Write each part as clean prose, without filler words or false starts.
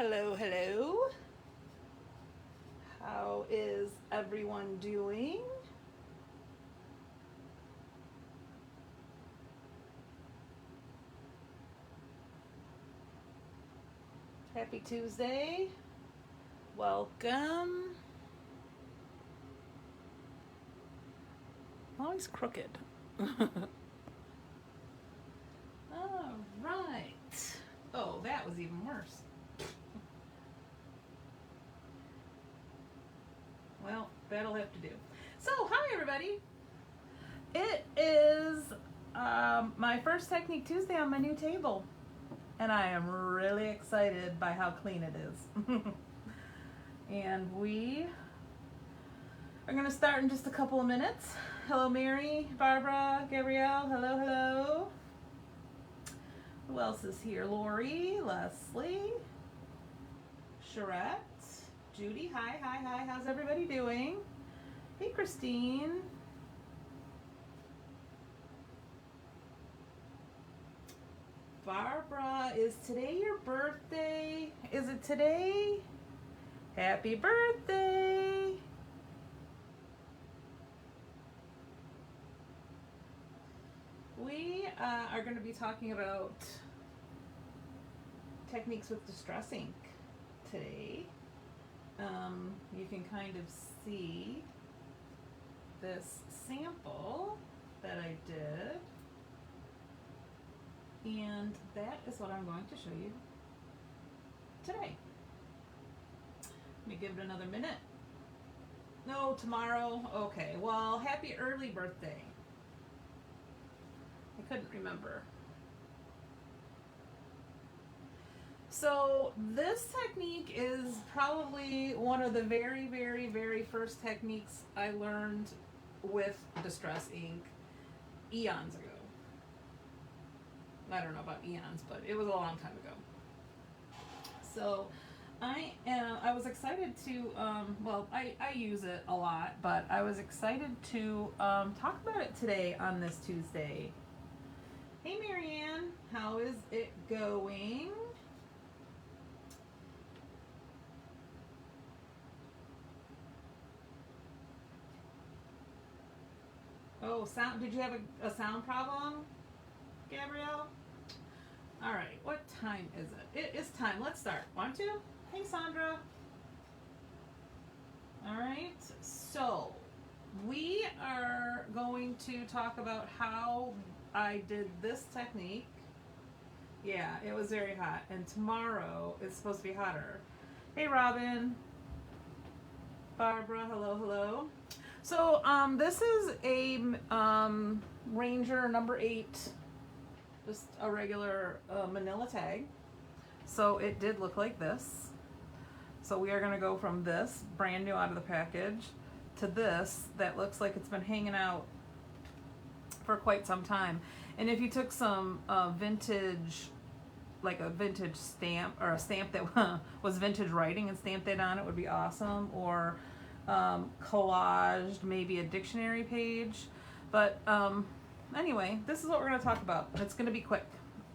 Hello, hello. How is everyone doing? Happy Tuesday. Welcome. Always crooked. All right. Oh, that was even worse. Well, that'll have to do. So, hi everybody. It is my first Technique Tuesday on my new table, and I am really excited by how clean it is. And we are going to start in just a couple of minutes. Hello, Mary, Barbara, Gabrielle. Hello, hello. Who else is here? Lori, Leslie, Charette, Judy. Hi, hi, hi. How's everybody doing? Hey, Christine. Barbara, is today your birthday? Is it today? Happy birthday. We are going to be talking about techniques with distress ink today. You can kind of see this sample that I did, and that is what I'm going to show you today. Let me give it another minute. No, tomorrow? Okay, well, happy early birthday. I couldn't remember. So this technique is probably one of the very, very, very first techniques I learned with distress ink eons ago. I don't know about eons, but it was a long time ago. So I was excited to, I use it a lot, but I was excited to talk about it today on this Tuesday. Hey Marianne, how is it going? Oh, sound, did you have a sound problem, Gabrielle? All right, what time is it? It is time. Let's start. Want to? Hey, Sandra. All right, so we are going to talk about how I did this technique. Yeah, it was very hot, and tomorrow it's supposed to be hotter. Hey, Robin. Barbara, hello, hello. So this is a Ranger number 8, just a regular manila tag. So it did look like this. So we are going to go from this, brand new out of the package, to this that looks like it's been hanging out for quite some time. And if you took some vintage, like a vintage stamp, or a stamp that was vintage writing and stamped it on, it would be awesome. Or collaged maybe a dictionary page. But anyway, this is what we're going to talk about. It's going to be quick.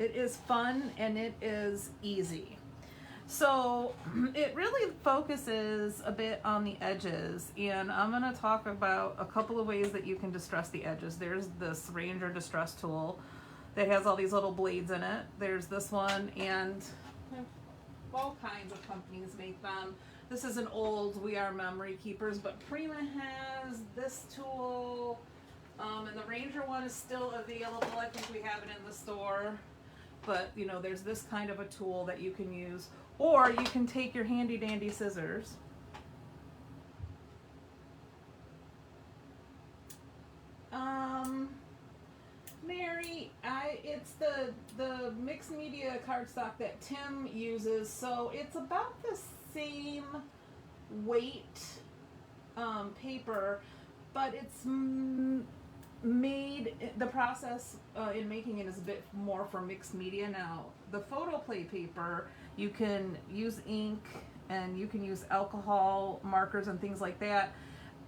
It is fun and it is easy. So it really focuses a bit on the edges, and I'm going to talk about a couple of ways that you can distress the edges. There's this Ranger distress tool that has all these little blades in it. There's this one, and all kinds of companies make them. This is an old We Are Memory Keepers, but Prima has this tool, and the Ranger one is still available. I think we have it in the store. But, you know, there's this kind of a tool that you can use. Or you can take your handy dandy scissors. Mary, it's the mixed media cardstock that Tim uses, so it's about the same weight paper, but it's made, the process in making it is a bit more for mixed media. Now, the photoplay paper, you can use ink and you can use alcohol markers and things like that.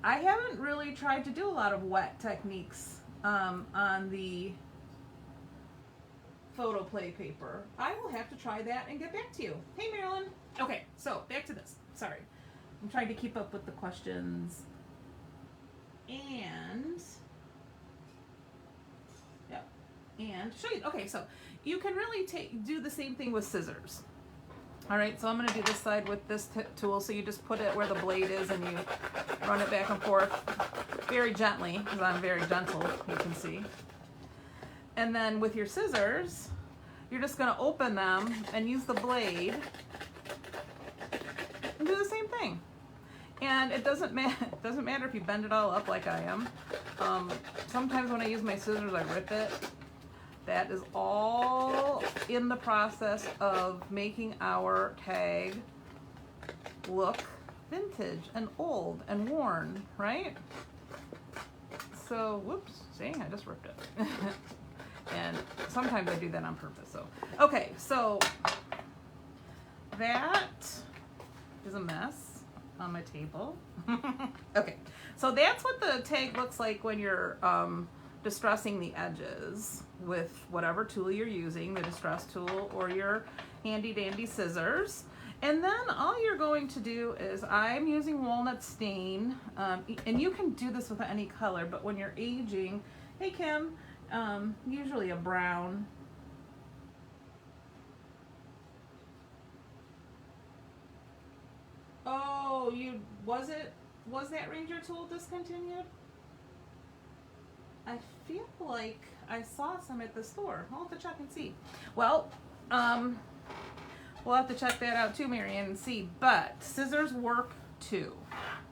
I haven't really tried to do a lot of wet techniques on the photo play paper. I will have to try that and get back to you. Hey, Marilyn. Okay, so back to this. Sorry. I'm trying to keep up with the questions. And, yep, and show you. Okay, so you can really do the same thing with scissors. All right, so I'm going to do this side with this tool. So you just put it where the blade is and you run it back and forth very gently, because I'm very gentle, you can see. And then with your scissors, you're just going to open them and use the blade and do the same thing. And it doesn't matter if you bend it all up like I am. Sometimes when I use my scissors, I rip it. That is all in the process of making our tag look vintage and old and worn, right? So, whoops, see, I just ripped it. And sometimes I do that on purpose. So, okay, so that is a mess on my table. Okay, so that's what the tag looks like when you're distressing the edges with whatever tool you're using, the distress tool or your handy dandy scissors. And then all you're going to do is, I'm using walnut stain, and you can do this with any color, but when you're aging, hey Kim, usually a brown. Oh, was that Ranger tool discontinued? I feel like I saw some at the store. I'll have to check and see. Well, we'll have to check that out too, Marianne, and see. But scissors work too.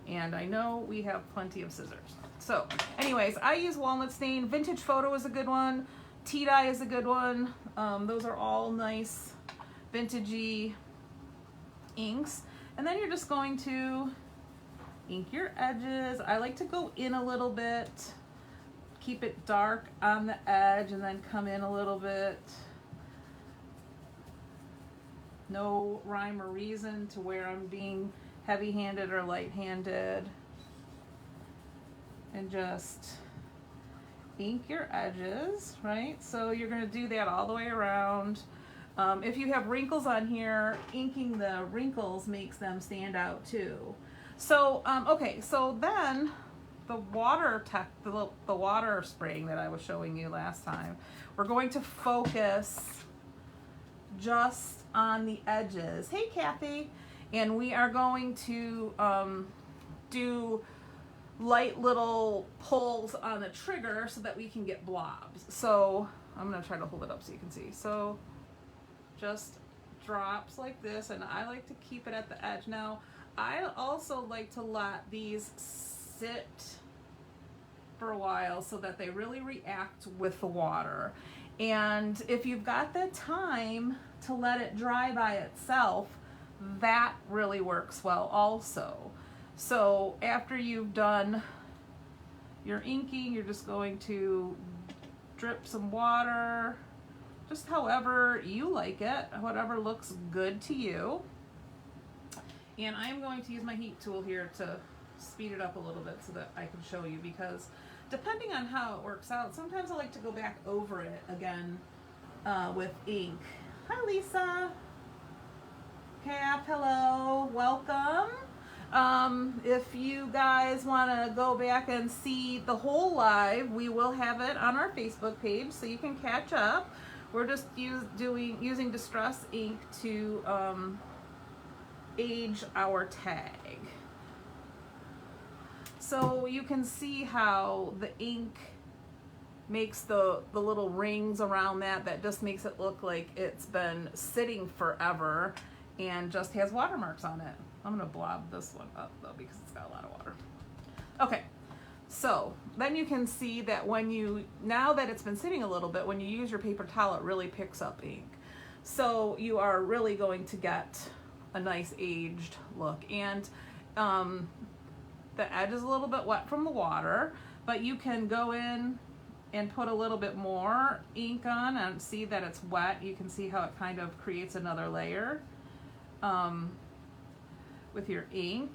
And I know we have plenty of scissors. So, anyways, I use walnut stain. Vintage Photo is a good one. Tea dye is a good one. Those are all nice vintagey inks. And then you're just going to ink your edges. I like to go in a little bit. Keep it dark on the edge and then come in a little bit. No rhyme or reason to where I'm being heavy-handed or light-handed. And just ink your edges, right? So you're going to do that all the way around. If you have wrinkles on here, inking the wrinkles makes them stand out too. So, okay, so then the water spraying that I was showing you last time, we're going to focus just on the edges. Hey, Kathy. And we are going to do light little pulls on the trigger so that we can get blobs. So I'm going to try to hold it up so you can see. So just drops like this, and I like to keep it at the edge. Now, I also like to let these sit for a while so that they really react with the water. And if you've got the time to let it dry by itself, that really works well also. So after you've done your inking, you're just going to drip some water, just however you like it, whatever looks good to you. And I'm going to use my heat tool here to speed it up a little bit so that I can show you, because depending on how it works out, sometimes I like to go back over it again with ink. Hi, Lisa. Cap, hello, welcome. If you guys want to go back and see the whole live, we will have it on our Facebook page so you can catch up. We're just using distress ink to age our tag. So you can see how the ink makes the little rings around that just makes it look like it's been sitting forever and just has watermarks on it. I'm gonna blob this one up though because it's got a lot of water. Okay, so then you can see that now that it's been sitting a little bit, when you use your paper towel, it really picks up ink. So you are really going to get a nice aged look. And the edge is a little bit wet from the water, but you can go in and put a little bit more ink on and see that it's wet. You can see how it kind of creates another layer with your ink.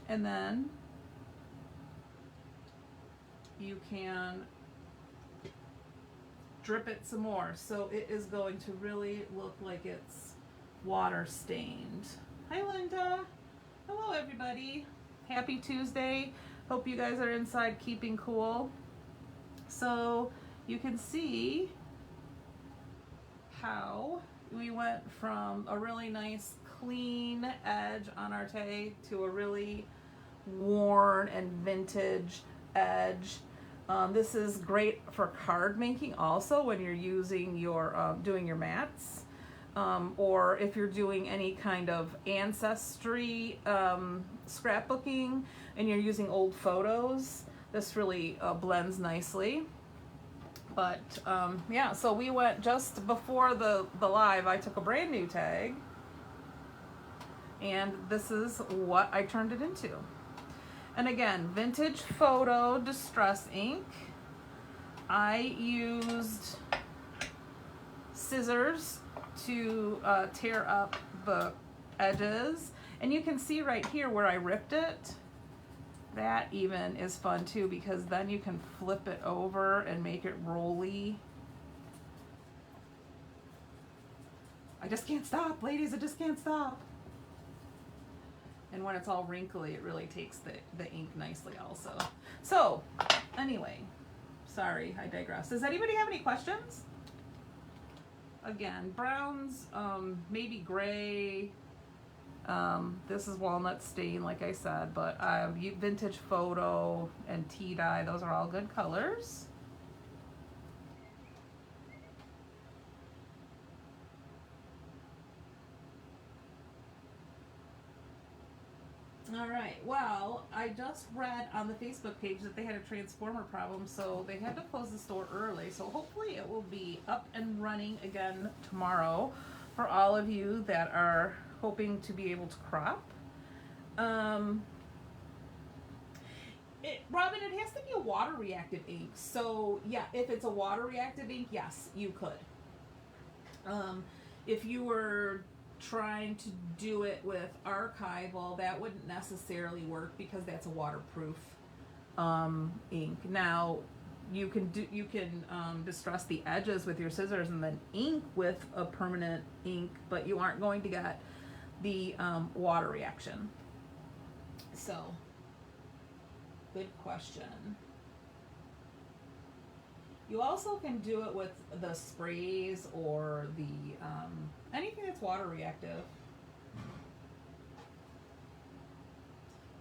And then you can drip it some more. So it is going to really look like it's water stained. Hi Linda. Hello everybody. Happy Tuesday. Hope you guys are inside keeping cool. So you can see how we went from a really nice clean edge on our tag to a really worn and vintage edge. This is great for card making also when you're using your doing your mats, or if you're doing any kind of ancestry scrapbooking and you're using old photos. This really blends nicely. But yeah, so we went just before the live. I took a brand new tag, and this is what I turned it into. And again, vintage photo distress ink. I used scissors to tear up the edges, and you can see right here where I ripped it. That even is fun too, because then you can flip it over and make it rolly. I just can't stop, ladies, I just can't stop. And when it's all wrinkly, it really takes the ink nicely also. So, anyway, sorry, I digress. Does anybody have any questions? Again, browns, maybe gray. This is walnut stain, like I said, but vintage photo and tea dye, those are all good colors. All right, well, I just read on the Facebook page that they had a transformer problem, so they had to close the store early. So hopefully it will be up and running again tomorrow for all of you that are hoping to be able to crop. Robin, it has to be a water reactive ink. So yeah, if it's a water reactive ink, yes, you could. If you were trying to do it with archival, that wouldn't necessarily work because that's a waterproof ink. Now you can distress the edges with your scissors and then ink with a permanent ink, but you aren't going to get the water reaction. So good question. You also can do it with the sprays or the anything that's water reactive.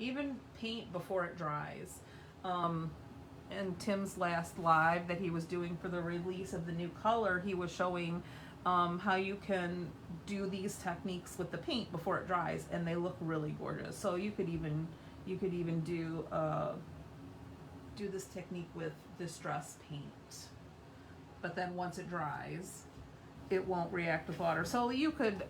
Even paint before it dries. In Tim's last live that he was doing for the release of the new color, he was showing how you can do these techniques with the paint before it dries, and they look really gorgeous. So you could even do this technique with distress paint, but then once it dries, it won't react with water. So you could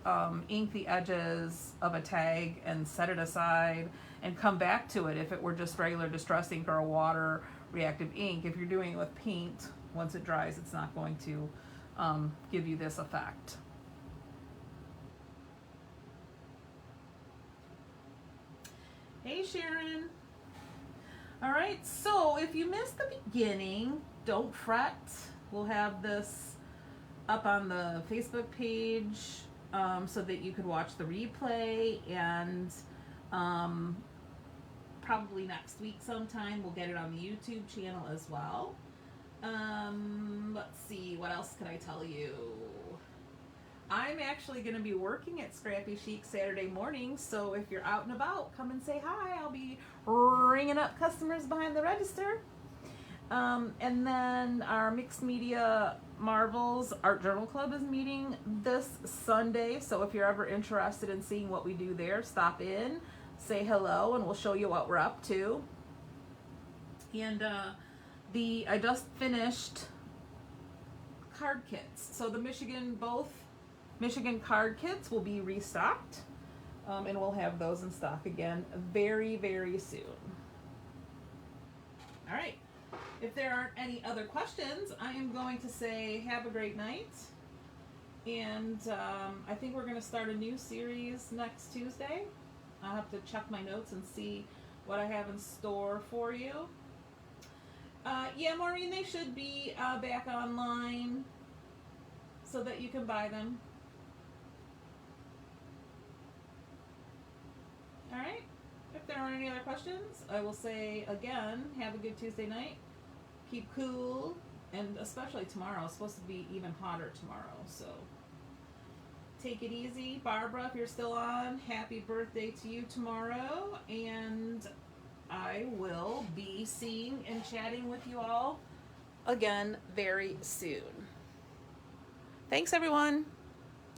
ink the edges of a tag and set it aside and come back to it if it were just regular distress ink or a water reactive ink. If you're doing it with paint, once it dries, it's not going to give you this effect. Hey Sharon. All right, so if you missed the beginning, don't fret. We'll have this up on the Facebook page so that you could watch the replay, and probably next week sometime we'll get it on the YouTube channel as well. Let's see, what else can I tell you? I'm actually going to be working at Scrappy Chic Saturday morning, so if you're out and about, come and say hi. I'll be ringing up customers behind the register. And then our Mixed Media Marvels Art Journal Club is meeting this Sunday, so if you're ever interested in seeing what we do there, stop in, say hello, and we'll show you what we're up to. And I just finished card kits, so the both Michigan card kits will be restocked, and we'll have those in stock again very, very soon. All right, if there aren't any other questions, I am going to say have a great night, and I think we're going to start a new series next Tuesday. I'll have to check my notes and see what I have in store for you. Yeah, Maureen, they should be back online so that you can buy them. All right. If there aren't any other questions, I will say again, have a good Tuesday night. Keep cool, and especially tomorrow. It's supposed to be even hotter tomorrow, so take it easy. Barbara, if you're still on, happy birthday to you tomorrow, and I will be seeing and chatting with you all again very soon. Thanks, everyone.